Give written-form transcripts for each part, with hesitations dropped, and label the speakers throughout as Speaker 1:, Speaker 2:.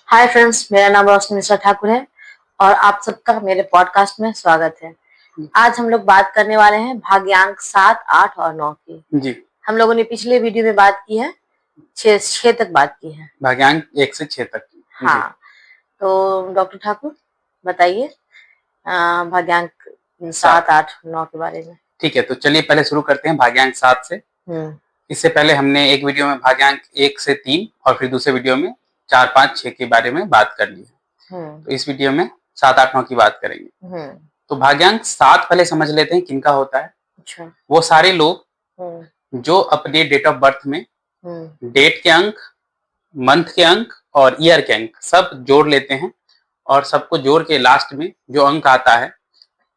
Speaker 1: Hi friends, मेरा नाम रोशनी मिश्रा ठाकुर है और आप सबका मेरे पॉडकास्ट में स्वागत है। आज हम लोग बात करने वाले हैं भाग्यांक 7, 8 और 9 की।
Speaker 2: जी।
Speaker 1: हम लोगों ने पिछले वीडियो में बात की है 6 तक बात की है,
Speaker 2: भाग्यांक 1 से 6 तक की।
Speaker 1: हाँ। तो डॉक्टर ठाकुर बताइए भाग्यांक 7, 8, 9 के बारे में।
Speaker 2: ठीक है, तो चलिए पहले शुरू करते हैं भाग्यांक 7 से। इससे पहले हमने एक वीडियो में भाग्यांक 1 से 3 और फिर दूसरे वीडियो में 4, 5, 6 के बारे में बात कर ली है। तो इस वीडियो में 7, 8, 9 की बात करेंगे। तो भाग्यांक 7 पहले समझ लेते हैं किनका होता है।
Speaker 1: अच्छा।
Speaker 2: वो सारे लोग जो अपने डेट ऑफ बर्थ में डेट के अंक, मंथ के अंक और ईयर के अंक सब जोड़ लेते हैं और सबको जोड़ के लास्ट में जो अंक आता है,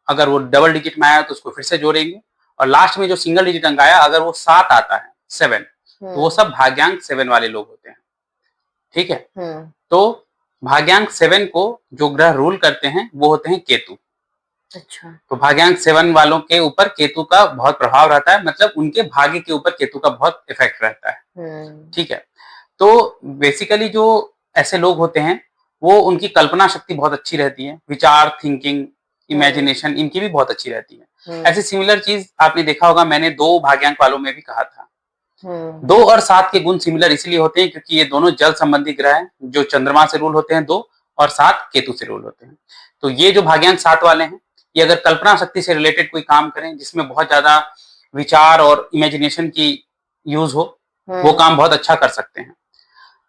Speaker 2: अगर वो डबल डिजिट में आया तो उसको फिर से जोड़ेंगे और लास्ट में जो सिंगल डिजिट अंक आया अगर वो 7 आता है 7, तो वो सब भाग्यांक 7 वाले लोग होते हैं। ठीक है। तो भाग्यांक 7 को जो ग्रह रूल करते हैं वो होते हैं केतु।
Speaker 1: अच्छा।
Speaker 2: तो भाग्यांक 7 वालों के ऊपर केतु का बहुत प्रभाव रहता है, मतलब उनके भाग्य के ऊपर केतु का बहुत इफेक्ट रहता है। ठीक है। तो बेसिकली जो ऐसे लोग होते हैं वो उनकी कल्पना शक्ति बहुत अच्छी रहती है, विचार, थिंकिंग, इमेजिनेशन इनकी भी बहुत अच्छी रहती है। ऐसी सिमिलर चीज आपने देखा होगा, मैंने 2 भाग्यांक वालों में भी कहा था। 2 और 7 के गुण सिमिलर इसलिए होते हैं क्योंकि ये दोनों जल संबंधी ग्रह हैं, जो चंद्रमा से रूल होते हैं 2 और 7 केतु से रूल होते हैं। तो ये जो भाग्यांक 7 वाले हैं, ये अगर कल्पना शक्ति से रिलेटेड कोई काम करें जिसमें बहुत ज्यादा विचार और इमेजिनेशन की यूज हो, वो काम बहुत अच्छा कर सकते हैं।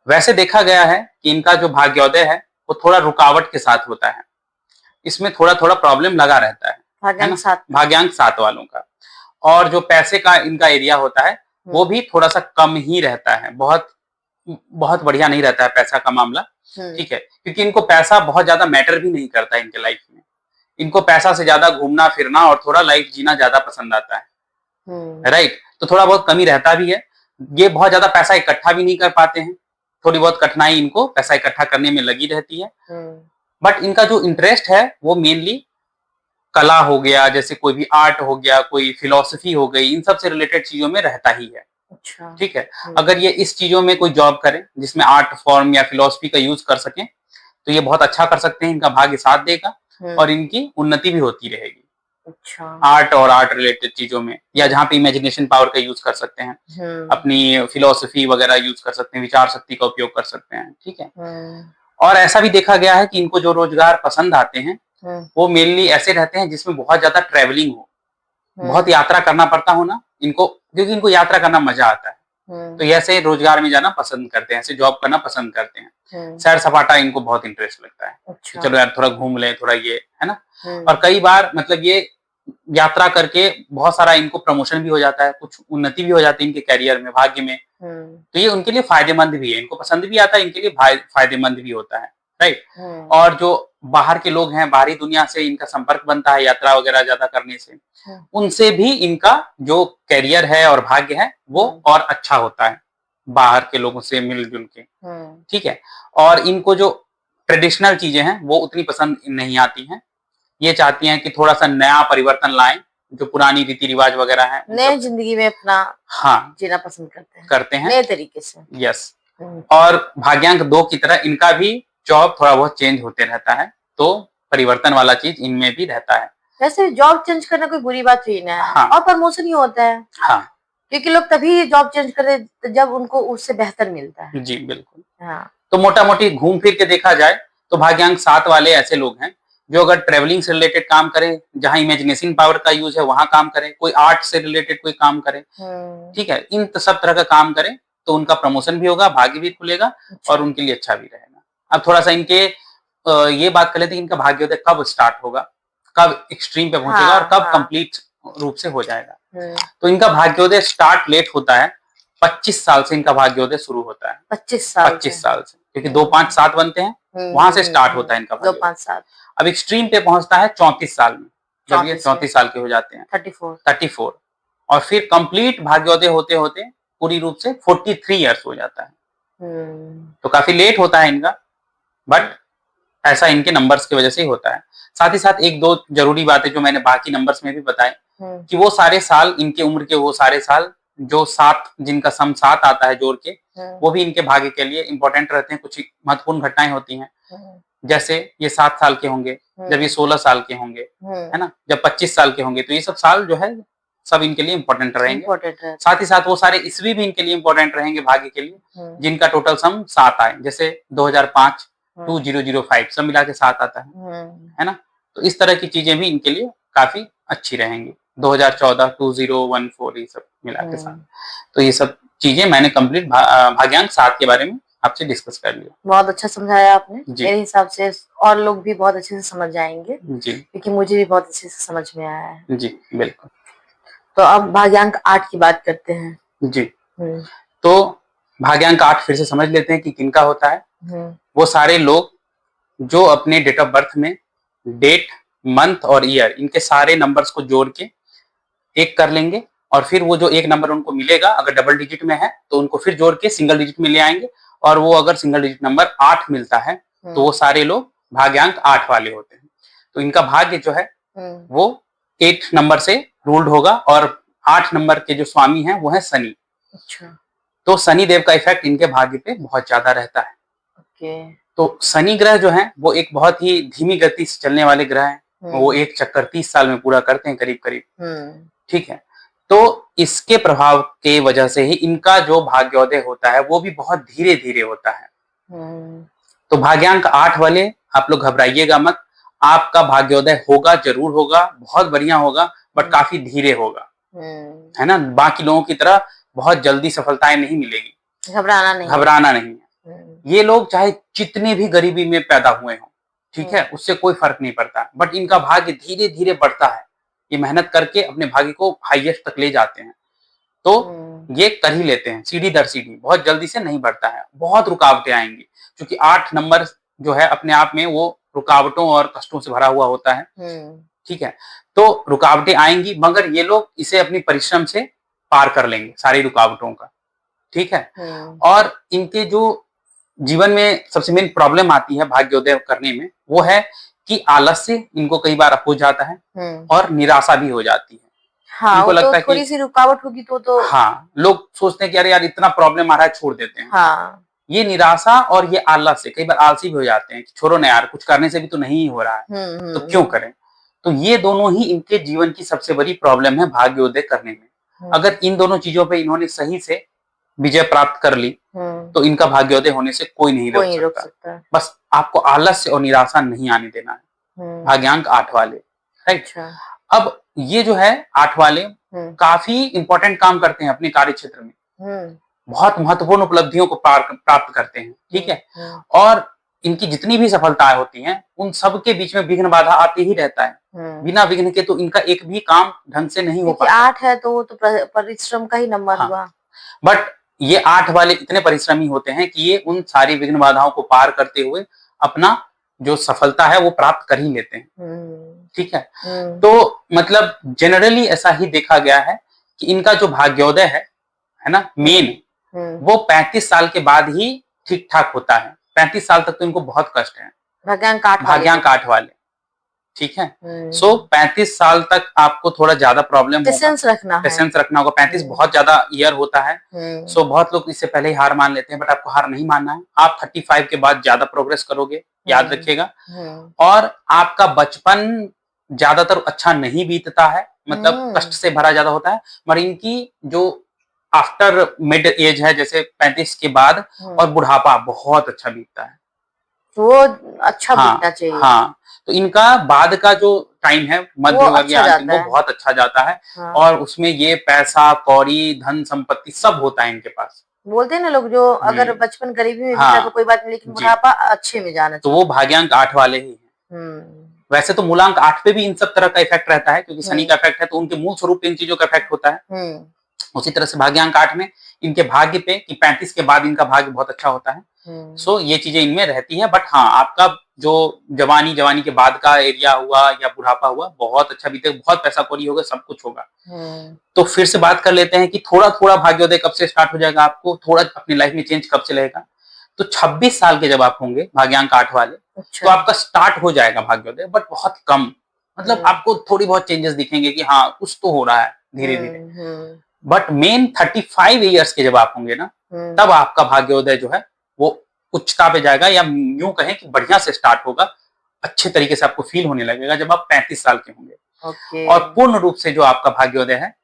Speaker 2: वैसे देखा गया है कि इनका जो भाग्योदय है वो थोड़ा रुकावट के साथ होता है, इसमें थोड़ा थोड़ा प्रॉब्लम लगा रहता है भाग्यांक 7 वालों का। और जो पैसे का इनका एरिया होता है वो भी थोड़ा सा कम ही रहता है, बहुत बहुत बढ़िया नहीं रहता है पैसा का मामला। ठीक है, क्योंकि इनको पैसा बहुत ज्यादा मैटर भी नहीं करता है इनके लाइफ में। इनको पैसा से ज्यादा घूमना फिरना और थोड़ा लाइफ जीना ज्यादा पसंद आता है। राइट। तो थोड़ा बहुत कमी रहता भी है, ये बहुत ज्यादा पैसा इकट्ठा भी नहीं कर पाते हैं, थोड़ी बहुत कठिनाई इनको पैसा इकट्ठा करने में लगी रहती है। बट इनका जो इंटरेस्ट है वो मेनली कला हो गया, जैसे कोई भी आर्ट हो गया, कोई फिलॉसफी हो गई, इन सब से रिलेटेड चीजों में रहता ही है। अच्छा। ठीक है। अगर ये इस चीजों में कोई जॉब करें जिसमें आर्ट फॉर्म या फिलॉसफी का यूज कर सकें तो ये बहुत अच्छा कर सकते हैं, इनका भाग्य साथ देगा और इनकी उन्नति भी होती रहेगी। अच्छा। आर्ट और आर्ट रिलेटेड चीजों में, या जहाँ पे इमेजिनेशन पावर का यूज कर सकते हैं, अपनी फिलॉसफी वगैरह यूज कर सकते हैं, विचार शक्ति का उपयोग कर सकते हैं। ठीक है। और ऐसा भी देखा गया है कि इनको जो रोजगार पसंद आते हैं वो मेनली ऐसे रहते हैं जिसमें बहुत ज्यादा ट्रेवलिंग हो, बहुत यात्रा करना पड़ता हो ना इनको, क्योंकि इनको यात्रा करना मजा आता है। तो ऐसे रोजगार में जाना पसंद करते हैं, ऐसे जॉब करना पसंद करते हैं। सैर सपाटा इनको बहुत इंटरेस्ट लगता है। अच्छा। चलो यार थोड़ा घूम ले, थोड़ा ये है ना। और कई बार मतलब ये यात्रा करके बहुत सारा इनको प्रमोशन भी हो जाता है, कुछ उन्नति भी हो जाती है इनके करियर में, भाग्य में। तो ये उनके लिए फायदेमंद भी है, इनको पसंद भी आता है, इनके लिए फायदेमंद भी होता है। राइट। और जो बाहर के लोग हैं, बाहरी दुनिया से इनका संपर्क बनता है यात्रा वगैरह ज्यादा करने से, उनसे भी इनका जो करियर है और भाग्य है वो और अच्छा होता है, बाहर के लोगों से मिलजुल के। ठीक है। और इनको जो ट्रेडिशनल चीजें हैं वो उतनी पसंद नहीं आती हैं, ये चाहती हैं कि थोड़ा सा नया परिवर्तन लाएं, जो पुरानी रीति रिवाज वगैरह है
Speaker 1: नए जिंदगी में अपना जीना पसंद करते हैं नए तरीके से।
Speaker 2: यस। और भाग्यांक 2 की तरह इनका भी जॉब थोड़ा बहुत चेंज होते रहता है, तो परिवर्तन वाला चीज इनमें भी रहता है।
Speaker 1: वैसे जॉब चेंज करना कोई बुरी बात ही नहीं है। हाँ। और प्रमोशन ही होता है। हाँ। क्योंकि लोग तभी जॉब चेंज करते जब उनको उससे बेहतर मिलता है।
Speaker 2: जी बिल्कुल। हाँ। तो मोटा मोटी घूम फिर के देखा जाए तो भाग्यांक 7 वाले ऐसे लोग हैं जो अगर ट्रेवलिंग से रिलेटेड काम करें, जहां इमेजिनेशन पावर का यूज है वहां काम करें, कोई आर्ट से रिलेटेड कोई काम करें, ठीक है, इन सब तरह का काम करें तो उनका प्रमोशन भी होगा, भाग्य भी खुलेगा और उनके लिए अच्छा भी रहेगा। अब थोड़ा सा इनके ये बात कर लेते हैं कि इनका भाग्योदय कब स्टार्ट होगा, कब एक्सट्रीम पे पहुंचेगा और कब कंप्लीट रूप से हो जाएगा। तो इनका भाग्योदय स्टार्ट लेट होता है, 25 साल से इनका भाग्योदय शुरू होता है। 25 साल से, क्योंकि 2, 5, 7 बनते हैं, वहां से स्टार्ट होता है इनका
Speaker 1: 2, 5, 7।
Speaker 2: अब एक्सट्रीम पे पहुंचता है 34 साल में, जब ये 34 साल के हो जाते हैं, 34 और फिर कंप्लीट भाग्योदय होते होते पूरी रूप से 43 इयर्स हो जाता है। तो काफी लेट होता है इनका, बट ऐसा इनके नंबर्स की वजह से ही होता है। साथ ही साथ 1-2 जरूरी बातें जो मैंने बाकी नंबर्स में भी बताए कि वो सारे साल, इनके उम्र के वो सारे साल जो 7 जिनका सम 7 आता है जोड़ के, वो भी इनके भाग्य के लिए इम्पोर्टेंट रहते हैं। कुछ महत्वपूर्ण घटनाएं होती हैं, जैसे ये 7 साल के होंगे, जब ये 16 साल के होंगे, है ना, जब 25 साल के होंगे, तो ये सब साल जो है सब इनके लिए इम्पोर्टेंट रहेंगे। साथ ही साथ वो सारे ईस्वी भी इनके लिए इम्पोर्टेंट रहेंगे भाग्य के लिए, जिनका टोटल सम 7 आए, जैसे 2005 2005 सब मिला के 7 आता है ना। तो इस तरह की चीजें भी इनके लिए काफी अच्छी रहेंगी। 2014 2014 ये सब मिला के 7। तो ये सब चीजें मैंने कंप्लीट भाग्यांक 7 के बारे में आपसे डिस्कस कर लिया।
Speaker 1: बहुत अच्छा समझाया आपने। मेरे हिसाब से और लोग भी बहुत अच्छे से समझ जाएंगे जी, क्योंकि मुझे भी बहुत अच्छे से समझ में आया है
Speaker 2: जी। बिल्कुल।
Speaker 1: तो अब भाग्यांक 8 की बात करते हैं
Speaker 2: जी। तो भाग्यांक 8 फिर से समझ लेते हैं कि किनका होता है। वो सारे लोग जो अपने डेट ऑफ बर्थ में डेट, मंथ और ईयर, इनके सारे नंबर्स को जोड़ के एक कर लेंगे, और फिर वो जो एक नंबर उनको मिलेगा, अगर डबल डिजिट में है तो उनको फिर जोड़ के सिंगल डिजिट में ले आएंगे, और वो अगर सिंगल डिजिट नंबर 8 मिलता है तो वो सारे लोग भाग्यांक 8 वाले होते हैं। तो इनका भाग्य जो है वो 8 नंबर से रूल्ड होगा, और 8 नंबर के जो स्वामी हैं वो है शनि। अच्छा। तो शनि देव का इफेक्ट इनके भाग्य पे बहुत ज्यादा रहता है। तो शनि ग्रह जो है वो एक बहुत ही धीमी गति से चलने वाले ग्रह हैं। वो एक चक्कर 30 साल में पूरा करते हैं करीब करीब। ठीक है। तो इसके प्रभाव के वजह से ही इनका जो भाग्योदय होता है वो भी बहुत धीरे धीरे होता है। तो भाग्यांक 8 वाले आप लोग घबराइएगा मत, आपका भाग्योदय होगा, जरूर होगा, बहुत बढ़िया होगा, बट काफी धीरे होगा, है ना। बाकी लोगों की तरह बहुत जल्दी सफलताएं नहीं मिलेगी। घबराना नहीं है। ये लोग चाहे जितने भी गरीबी में पैदा हुए हों, ठीक है, उससे कोई फर्क नहीं पड़ता, बट इनका भाग्य धीरे धीरे बढ़ता है। ये मेहनत करके अपने भाग्य को हाईएस्ट तक ले जाते हैं, तो ये कर ही लेते हैं सीढ़ी दर सीढ़ी, बहुत जल्दी से नहीं बढ़ता है, बहुत रुकावटें आएंगी, क्योंकि 8 नंबर जो है अपने आप में वो रुकावटों और कष्टों से भरा हुआ होता है। ठीक है। तो रुकावटें आएंगी, मगर ये लोग इसे अपनी परिश्रम से पार कर लेंगे सारी रुकावटों का। ठीक है। और इनके जो जीवन में सबसे मेन प्रॉब्लम आती है भाग्योदय करने में, वो है कि आलस्य इनको कई बार हो जाता है और निराशा भी हो जाती है।
Speaker 1: हाँ, इनको लगता है थोड़ी सी रुकावट होगी तो
Speaker 2: हाँ, लोग सोचते हैं कि अरे यार इतना प्रॉब्लम आ रहा है, छोड़ देते हैं। हाँ। ये निराशा और ये आलस्य, कई बार आलसी भी हो जाते हैं कि छोड़ो ना यार, कुछ करने से भी तो नहीं हो रहा है, तो क्यों करें। तो ये दोनों ही इनके जीवन की सबसे बड़ी प्रॉब्लम है भाग्योदय करने में। अगर इन दोनों चीजों पे इन्होंने सही से विजय प्राप्त कर ली तो इनका भाग्योदय होने से कोई नहीं रोक सकता। बस आपको आलस्य और निराशा नहीं आने देना है। भाग्यांक 8 वाले, राइट। अब ये जो है 8 वाले काफी इंपॉर्टेंट काम करते हैं अपने कार्य क्षेत्र में, बहुत महत्वपूर्ण उपलब्धियों को प्राप्त करते हैं। ठीक है। और इनकी जितनी भी सफलताएं होती हैं उन सब के बीच में विघ्न बाधा आती ही रहता है। बिना विघ्न के तो इनका एक भी काम ढंग से नहीं हो पाता।
Speaker 1: 8 है तो वो तो परिश्रम का ही नंबर हुआ।
Speaker 2: बट ये 8 वाले इतने परिश्रमी होते हैं कि ये उन सारी विघ्न बाधाओं को पार करते हुए अपना जो सफलता है वो प्राप्त कर ही लेते हैं। ठीक है। तो मतलब जनरली ऐसा ही देखा गया है कि इनका जो भाग्योदय है ना, मेन, वो 35 साल के बाद ही ठीक ठाक होता है। 35 साल तक तो इनको बहुत कष्ट है, भाग्यांक 8 वाले। ठीक है। सो 35 साल तक आपको थोड़ा ज्यादा प्रॉब्लम
Speaker 1: पेशेंस रखना
Speaker 2: होगा। 35 बहुत ज्यादा ईयर होता है। सो बहुत लोग इससे पहले ही हार मान लेते हैं, बट आपको हार नहीं मानना है। आप 35 के बाद ज्यादा प्रोग्रेस करोगे, याद रखिएगा। और आपका बचपन ज्यादातर अच्छा नहीं बीतता है, मतलब कष्ट से भरा ज्यादा होता है, मगर इनकी जो आफ्टर मिड एज है, जैसे 35 के बाद और बुढ़ापा बहुत अच्छा बीतता है।
Speaker 1: वो अच्छा बीतना चाहिए।
Speaker 2: हाँ, तो इनका बाद का जो टाइम है मध्यवर्गीय अंतिम, वो बहुत अच्छा जाता है। हाँ। और उसमें ये पैसा कौड़ी धन संपत्ति सब होता है इनके पास।
Speaker 1: बोलते हैं ना लोग, जो अगर बचपन गरीबी में बीता तो कोई बात नहीं, लेकिन बुढ़ापा अच्छे में जाना चाहिए।
Speaker 2: तो वो भाग्यांक 8 वाले ही हैं। वैसे तो मूलांक 8 पे भी इन सब तरह का इफेक्ट रहता है, क्योंकि शनि का इफेक्ट है, तो उनके मूल स्वरूप पे इन चीजों का इफेक्ट होता है। उसी तरह से भाग्यांक 8 में इनके भाग्य पे कि 35 के बाद इनका भाग्य बहुत अच्छा होता है। सो ये चीजें इनमें रहती हैं। बट हाँ, आपका जो जवानी के बाद का एरिया हुआ या बुढ़ापा हुआ बहुत अच्छा बीते, बहुत पैसा कौड़ी होगा, सब कुछ होगा। तो फिर से बात कर लेते हैं कि थोड़ा थोड़ा भाग्योदय कब से स्टार्ट हो जाएगा, आपको थोड़ा अपनी लाइफ में चेंज कब से रहेगा। तो 26 साल के जब आप होंगे भाग्यांक 8 वाले, तो आपका स्टार्ट हो जाएगा भाग्योदय, बट बहुत कम। मतलब आपको थोड़ी बहुत चेंजेस दिखेंगे कि हाँ कुछ तो हो रहा है धीरे धीरे। बट मेन 35 ईयर्स के जब आप होंगे ना, तब आपका भाग्योदय जो है वो उच्चता पे जाएगा, या यूं कहें कि बढ़िया से स्टार्ट होगा, अच्छे तरीके से आपको फील होने लगेगा जब आप 35 साल के होंगे। और पूर्ण रूप से जो आपका भाग्योदय है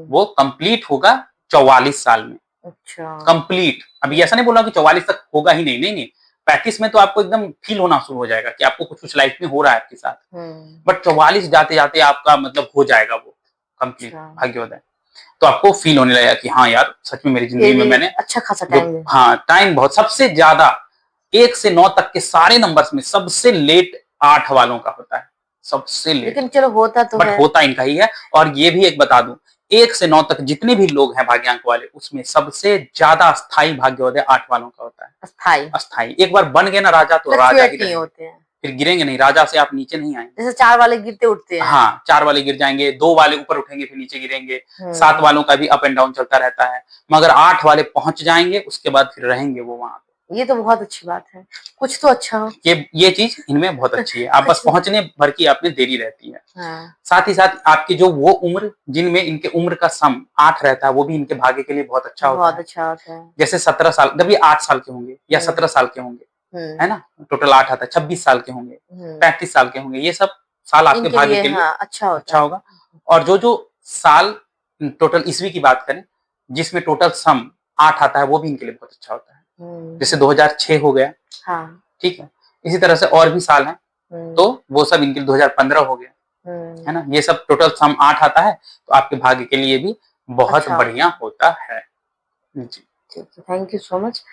Speaker 2: वो कंप्लीट होगा 44 साल में।
Speaker 1: अच्छा,
Speaker 2: कंप्लीट। अभी ऐसा नहीं बोला कि 44 तक होगा ही नहीं, नहीं नहीं, 35 में तो आपको एकदम फील होना शुरू हो जाएगा कि आपको कुछ कुछ लाइफ में हो रहा है आपके साथ। बट 44 जाते जाते आपका मतलब हो जाएगा वो कंप्लीट भाग्योदय, तो आपको फील होने लगेगा कि हाँ यार सच में मेरी जिंदगी में मैंने
Speaker 1: अच्छा खासा टाइम,
Speaker 2: हाँ टाइम बहुत, सबसे ज्यादा 1 से 9 तक के सारे नंबर्स में सबसे लेट 8 वालों का होता है, सबसे लेट।
Speaker 1: लेकिन चलो होता तो
Speaker 2: बट
Speaker 1: है।
Speaker 2: होता इनका ही है। और ये भी एक बता दूं, 1 से 9 तक जितने भी लोग हैं भाग्यांक वाले, उसमें सबसे ज्यादा स्थायी भाग्योदय 8 वालों का होता है।
Speaker 1: अस्थाई,
Speaker 2: अस्थाई। एक बार बन गए ना राजा तो राजा ही
Speaker 1: नहीं होते हैं,
Speaker 2: फिर गिरेंगे नहीं, राजा से आप नीचे नहीं आएंगे।
Speaker 1: जैसे 4 वाले गिरते उठते हैं।
Speaker 2: हाँ, 4 वाले गिर जाएंगे, 2 वाले ऊपर उठेंगे फिर नीचे गिरेंगे, 7 वालों का भी अप एंड डाउन चलता रहता है, मगर 8 वाले पहुंच जाएंगे, उसके बाद फिर रहेंगे वो वहां पे।
Speaker 1: ये तो बहुत अच्छी बात है, कुछ तो अच्छा हो।
Speaker 2: ये चीज इनमें बहुत अच्छी है, आप बस पहुंचने भर की आप में देरी रहती है।
Speaker 1: हाँ।
Speaker 2: साथ ही साथ आपकी जो वो उम्र जिनमें इनके उम्र का सम 8 रहता है, वो भी इनके भाग्य के लिए बहुत अच्छा होता है।
Speaker 1: बहुत अच्छा होता है।
Speaker 2: जैसे 17 साल, जब ये 8 साल के होंगे या 17 साल के होंगे, है ना, टोटल 8 आता है, 26 साल के होंगे, 35 साल के होंगे, ये सब साल आपके भाग्य के लिए
Speaker 1: हाँ, अच्छा
Speaker 2: होगा। और जो जो साल टोटल ईस्वी की बात करें जिसमें टोटल सम 8 आता है, वो भी इनके लिए बहुत अच्छा होता है। जैसे 2006 हो गया,
Speaker 1: हाँ।
Speaker 2: ठीक है, इसी तरह से और भी साल हैं, तो वो सब इनके लिए 2015 हो गया, है ना, ये सब टोटल सम 8 आता है, तो आपके भाग्य के लिए भी बहुत बढ़िया होता है। जी,
Speaker 1: थैंक यू सो मच,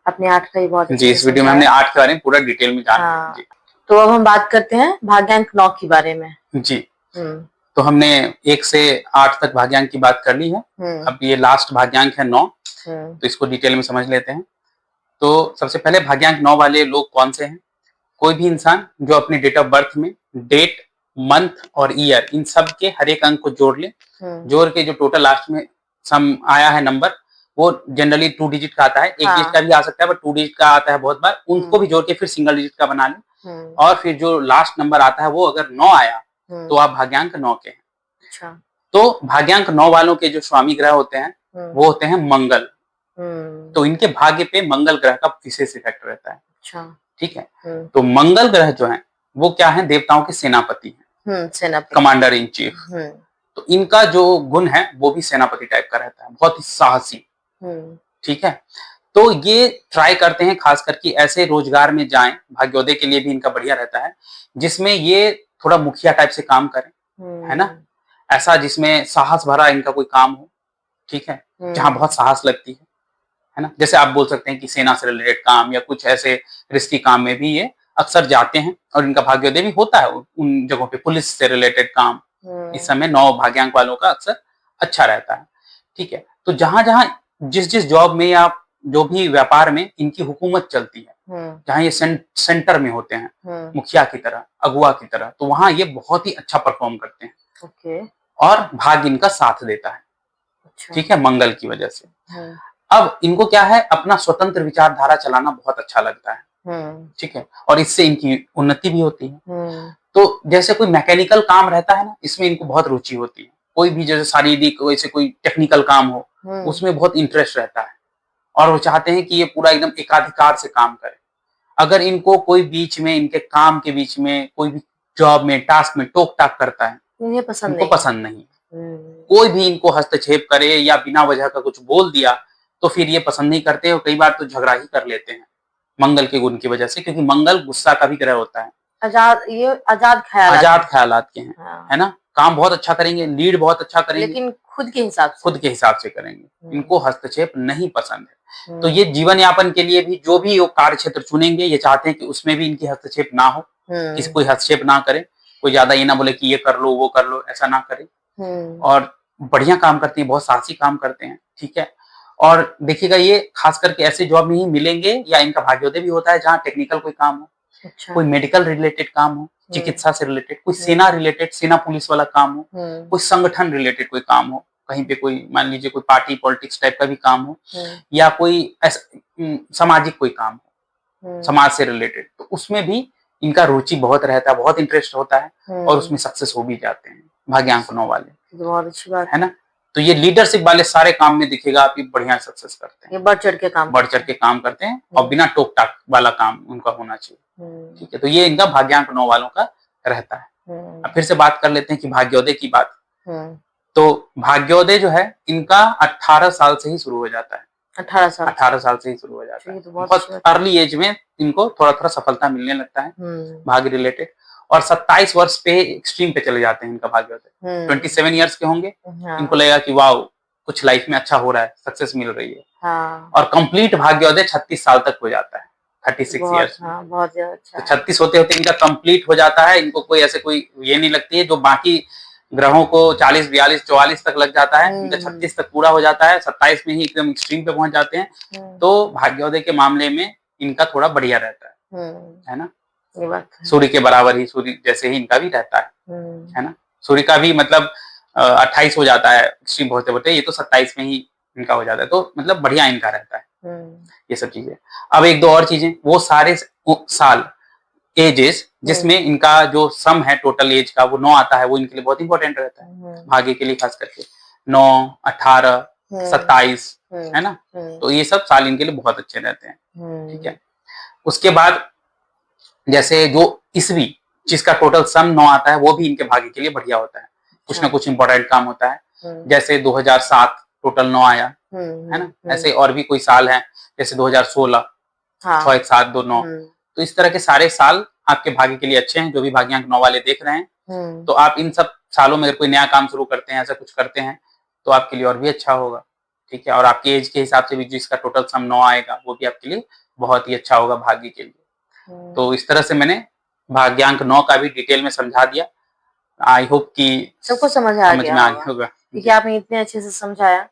Speaker 1: अपने 8 का ही बहुत
Speaker 2: जी, इस वीडियो में हमने 8 के बारे में पूरा डिटेल में जान लिया। जी,
Speaker 1: तो अब हम बात करते हैं भाग्यांक 9 के बारे में।
Speaker 2: जी, तो हमने 1 से 8 तक भाग्यांक की बात कर ली है, अब ये लास्ट भाग्यांक है 9, तो इसको डिटेल में समझ लेते हैं। तो सबसे पहले भाग्यांक 9 वाले लोग कौन से हैं? कोई भी इंसान जो अपने डेट ऑफ बर्थ में डेट, मंथ और ईयर, इन सब के हर एक अंक को जोड़ ले, जोड़ के जो टोटल लास्ट में सम आया है नंबर, वो जनरली 2 डिजिट का आता है, 1 डिजिट का भी आ सकता है, बट 2 डिजिट का आता है बहुत बार, उनको भी जोड़ के फिर सिंगल डिजिट का बना ले, और फिर जो लास्ट नंबर आता है वो अगर 9 आया तो आप भाग्यांक 9 के हैं। अच्छा। तो भाग्यांक 9 वालों के जो स्वामी ग्रह होते हैं वो होते हैं मंगल, तो इनके भाग्य पे मंगल ग्रह का विशेष इफेक्ट रहता है। अच्छा, ठीक है। तो मंगल ग्रह जो है वो क्या है, देवताओं के सेनापति हैं, सेनापति, कमांडर इन चीफ। तो इनका जो गुण है वो भी सेनापति टाइप का रहता है, बहुत ही साहसी। ठीक है, तो ये ट्राई करते हैं खास करके ऐसे रोजगार में जाएं, भाग्योदय के लिए भी इनका बढ़िया रहता है, जिसमें ये थोड़ा मुखिया टाइप से काम करें, है ना, ऐसा जिसमें साहस भरा इनका कोई काम हो, ठीक है, जहां बहुत साहस लगती है ना, जैसे आप बोल सकते हैं कि सेना से रिलेटेड काम या कुछ ऐसे रिस्की काम में भी ये अक्सर जाते हैं, और इनका भाग्योदय भी होता है उन जगहों पे। पुलिस से रिलेटेड काम इस समय 9 भाग्यांक वालों का अक्सर अच्छा रहता है, ठीक है। तो जहां जहां जिस जिस जॉब में या जो भी व्यापार में इनकी हुकूमत चलती है, जहां ये सेंटर में होते हैं, मुखिया की तरह, अगुआ की तरह, तो वहां ये बहुत ही अच्छा परफॉर्म करते हैं, और भाग्य इनका साथ देता है, ठीक है, मंगल की वजह से। अब इनको क्या है, अपना स्वतंत्र विचारधारा चलाना बहुत अच्छा लगता है, ठीक है, और इससे इनकी उन्नति भी होती है। तो जैसे कोई मैकेनिकल काम रहता है ना, इसमें इनको बहुत रुचि होती है, कोई भी जैसे शारीरिक वैसे कोई टेक्निकल काम हो, उसमें बहुत इंटरेस्ट रहता है, और वो चाहते हैं कि ये पूरा एकदम एकाधिकार से काम करे। अगर इनको कोई बीच में, इनके काम के बीच में कोई भी जॉब में, टास्क में टोक टाक करता है, इनको पसंद नहीं। कोई भी इनको हस्तक्षेप करे या बिना वजह का कुछ बोल दिया तो फिर ये पसंद नहीं करते, और कई बार तो झगड़ा ही कर लेते हैं मंगल के गुण की वजह से, क्योंकि मंगल गुस्सा का भी ग्रह होता है, आजाद ख्यालात के हैं, है ना, काम बहुत अच्छा करेंगे, लीड बहुत अच्छा करेंगे, लेकिन खुद के हिसाब से करेंगे, इनको हस्तक्षेप नहीं पसंद है। तो ये जीवन यापन के लिए भी जो भी वो कार्य क्षेत्र चुनेंगे, ये चाहते हैं कि उसमें भी इनकी हस्तक्षेप ना हो, किसी कोई हस्तक्षेप ना करे, कोई ज्यादा ये ना बोले कि ये कर लो वो कर लो, ऐसा ना करे, और बढ़िया काम करते हैं, बहुत साहसी काम करते हैं, ठीक है। और देखिएगा ये खास करके ऐसे जॉब में ही मिलेंगे, या इनका भाग्योदय भी होता है जहाँ टेक्निकल कोई काम हो, अच्छा, कोई मेडिकल रिलेटेड काम हो, चिकित्सा से रिलेटेड, कोई सेना रिलेटेड, सेना पुलिस वाला काम हो, कोई संगठन रिलेटेड कोई काम हो, कहीं पे कोई मान लीजिए कोई पार्टी पॉलिटिक्स टाइप का भी काम हो, या कोई सामाजिक कोई काम हो, समाज से रिलेटेड, तो उसमें भी इनका रुचि बहुत रहता है, बहुत इंटरेस्ट होता है, और उसमें सक्सेस हो भी जाते हैं भाग्यांक 9 वाले। बहुत अच्छी बात है ना। तो ये लीडरशिप वाले सारे काम में दिखेगा आप, ये बढ़िया सक्सेस करते हैं,
Speaker 1: ये बढ़ चढ़ के काम
Speaker 2: करते हैं और बिना टोक टाक वाला काम उनका होना चाहिए। ठीक है, तो ये इनका भाग्यांक 9 वालों का रहता है। अब फिर से बात कर लेते हैं कि भाग्योदय की बात। तो भाग्योदय जो है इनका 18 साल से ही शुरू हो जाता है। 18 साल से ही शुरू हो जाता है।
Speaker 1: तो
Speaker 2: बहुत अर्ली एज में इनको थोड़ा थोड़ा सफलता मिलने लगता है भाग्य रिलेटेड, और 27 वर्ष पे एक्सट्रीम पे चले जाते हैं इनका भाग्योदय। 27 इयर्स के होंगे, इनको लगेगा कि वाओ कुछ लाइफ में अच्छा हो रहा है, सक्सेस मिल रही है। और कंप्लीट भाग्योदय 36 साल तक हो जाता है, 36 इयर्स।
Speaker 1: बहुत अच्छा।
Speaker 2: तो 36 होते होते इनका कंप्लीट हो जाता है। इनको कोई ऐसे कोई ये नहीं लगती है जो बाकी ग्रहों को 40, 42, 44 तक लग जाता है, इनका 36 तक पूरा हो जाता है, 27 में ही एकदम एक्सट्रीम पे पहुंच जाते हैं। तो भाग्योदय के मामले में इनका थोड़ा बढ़िया रहता है ना।
Speaker 1: ये बात
Speaker 2: सूर्य के बराबर ही, सूर्य जैसे ही इनका भी रहता है ना। सूर्य का भी मतलब 28 हो जाता है एक्सट्रीम होते होते, ये तो 27 में ही इनका हो जाता है। तो मतलब बढ़िया इनका रहता है ये सब चीजें। अब एक दो और चीजें, वो सारे साल एजेस जिसमें इनका जो सम है टोटल एज का वो 9 आता है, वो इनके लिए बहुत इंपॉर्टेंट रहता है भाग्य के लिए, खास करके 9, 18, 27 है ना। तो ये सब साल इनके लिए बहुत अच्छे रहते हैं। ठीक है, उसके बाद जैसे जो ईस्वी जिसका टोटल सम 9 आता है वो भी इनके भाग्य के लिए बढ़िया होता है, कुछ ना कुछ इंपॉर्टेंट काम होता है। जैसे 2007 टोटल 9 आया है ना, ऐसे और भी कोई साल है जैसे 2016 6 1 7 2 9। तो इस तरह के सारे साल आपके भाग्य के लिए अच्छे हैं। जो भी भाग्यांक 9 वाले देख रहे हैं तो आप इन सब सालों में अगर कोई नया काम शुरू करते हैं, ऐसा कुछ करते हैं तो आपके लिए और भी अच्छा होगा। ठीक है, और आपकी एज के हिसाब से भी जिसका टोटल सम 9 आएगा वो भी आपके लिए बहुत ही अच्छा होगा भाग्य के लिए। तो इस तरह से मैंने भाग्यांक 9 का भी डिटेल में समझा दिया। आई होप कि
Speaker 1: सबको समझ में आ गया
Speaker 2: होगा,
Speaker 1: क्योंकि आपने इतने अच्छे से समझाया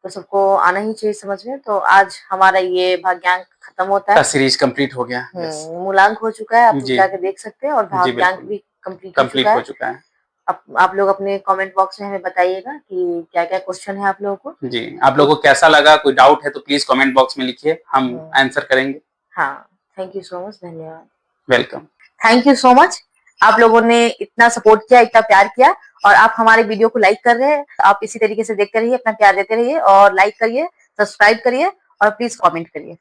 Speaker 1: तो सबको आना ही चाहिए समझ में। तो आज हमारा ये भाग्यांक खत्म होता है,
Speaker 2: सीरीज कंप्लीट हो गया,
Speaker 1: मूलांक हो चुका है, आप जाके देख सकते हैं, और भाग्यांक भी कंप्लीट हो चुका है। आप लोग अपने कमेंट बॉक्स में हमें बताइएगा कि क्या क्या क्वेश्चन है आप लोगों को।
Speaker 2: जी, आप लोगों को कैसा लगा, कोई डाउट है तो प्लीज कमेंट बॉक्स में लिखिए, हम आंसर करेंगे।
Speaker 1: हाँ, थैंक यू सो मच, धन्यवाद,
Speaker 2: welcome,
Speaker 1: thank you so much. आप लोगों ने इतना सपोर्ट किया, इतना प्यार किया, और आप हमारे वीडियो को लाइक कर रहे हैं। आप इसी तरीके से देखते रहिए, अपना प्यार देते रहिए, और लाइक करिए, सब्सक्राइब करिए, और प्लीज कमेंट करिए।